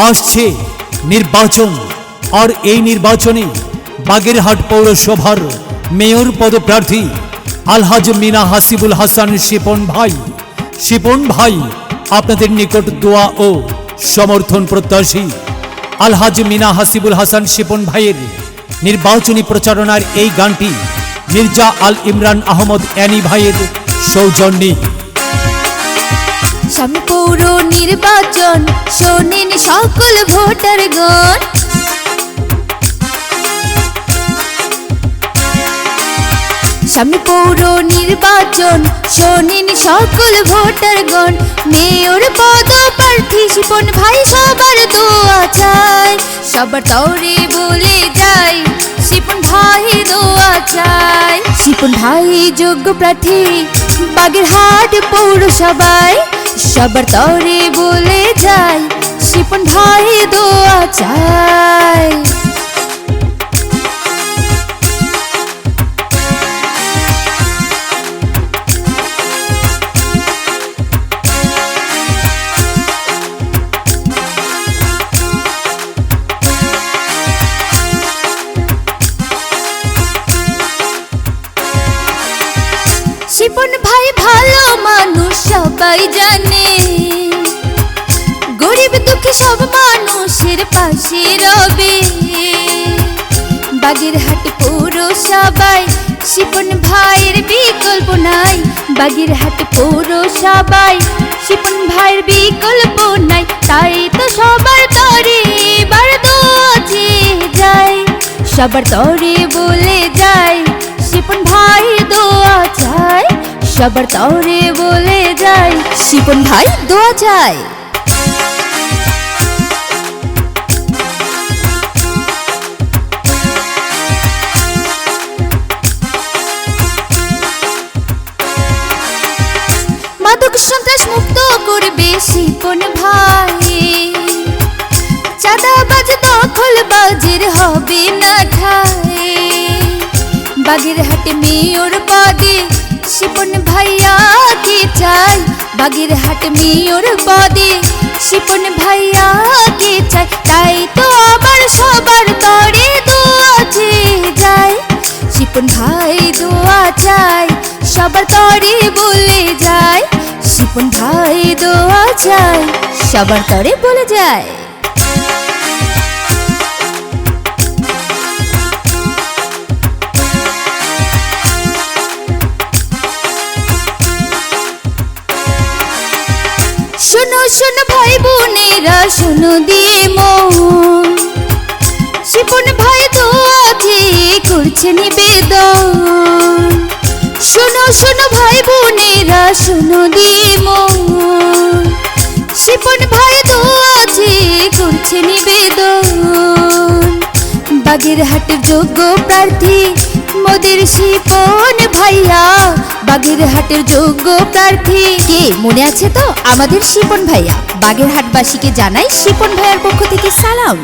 আসছে নির্বাচন, আর এই নির্বাচনে বাগেরহাট পৌরসভার মেয়র পদপ্রার্থী আলহাজ মিনা হাসিবুল হাসান শিপন ভাই আপনাদের নিকট দোয়া ও সমর্থন প্রত্যাশী। আলহাজ মিনা হাসিবুল হাসান শিপন ভাইয়ের নির্বাচনী প্রচারণার এই গানটি মির্জা আল ইমরান আহমদ অ্যানি ভাইয়ের সৌজন্যে। সামনে পৌর নির্বাচন, শোনেন সকল ভোটারগণ। সামনে পৌর নির্বাচন, শোনেন সকল ভোটারগণ। মেয়র পদপ্রার্থী শিপন ভাই সবার দোয়া চাই, সবার তরে বলে যাই শিপন ভাই দোয়া চাই। শিপন ভাই যোগ্য প্রার্থী বাগেরহাট পৌরসভায়, সবার তরে বলে যাই শিপন ভাই দোয়া চাই। শিপন ভাই ভালো মানুষ সবাই জানে, গরিব দুঃখী সব মানুষের পাশে রবে। বাগেরহাট পৌরসভায় শিপন ভাইয়ের বিকল্প নাই, বাগেরহাট পৌরসভায় শিপন ভাইয়ের বিকল্প নাই। তাই তো সবার তরে এবার দোয়া চেয়ে যায়, সবার তরে বলে যায় শিপন ভাই দোয়া চাই, সবার তরে বলে যায় শিপন ভাই দোয়া চাই। মাদক সন্ত্রাস মুক্ত করবে শিপন ভাই, চাঁদাবাজ দখলবাজের হবে না ঠাই। বাগেরহাট মেয়র পদে শিপন ভাইয়াকে চাই, বাগেরহাট মেয়র পদে শিপন ভাইয়াকে চাই। তাই তো আবার সবার তরে দোয়া চেয়ে যায়, শিপন ভাই দোয়া চাই, সবার তরে বলে যায় শিপন ভাই দোয়া চাই, সবার তরে বলে যায়। শোনো শোনো ভাই বোনেরা, শোনো দিয়ে মন, শিপন ভাই দোয়া চেয়ে করছে নিবেদন। শোনো শোনো ভাই বোনেরা, শোনো দিয়ে মন, শিপন ভাই দোয়া চেয়ে করছে নিবেদন। বাগেরহাটের যোগ্য প্রার্থী মোদের শিপন ভাইয়া, বাগেরহাটের যোগ্য প্রার্থী কে মনে আছে তো? আমাদের শিপন ভাইয়া। বাগেরহাটবাসীকে জানাই শিপন ভাইয়ার পক্ষ থেকে সালাম।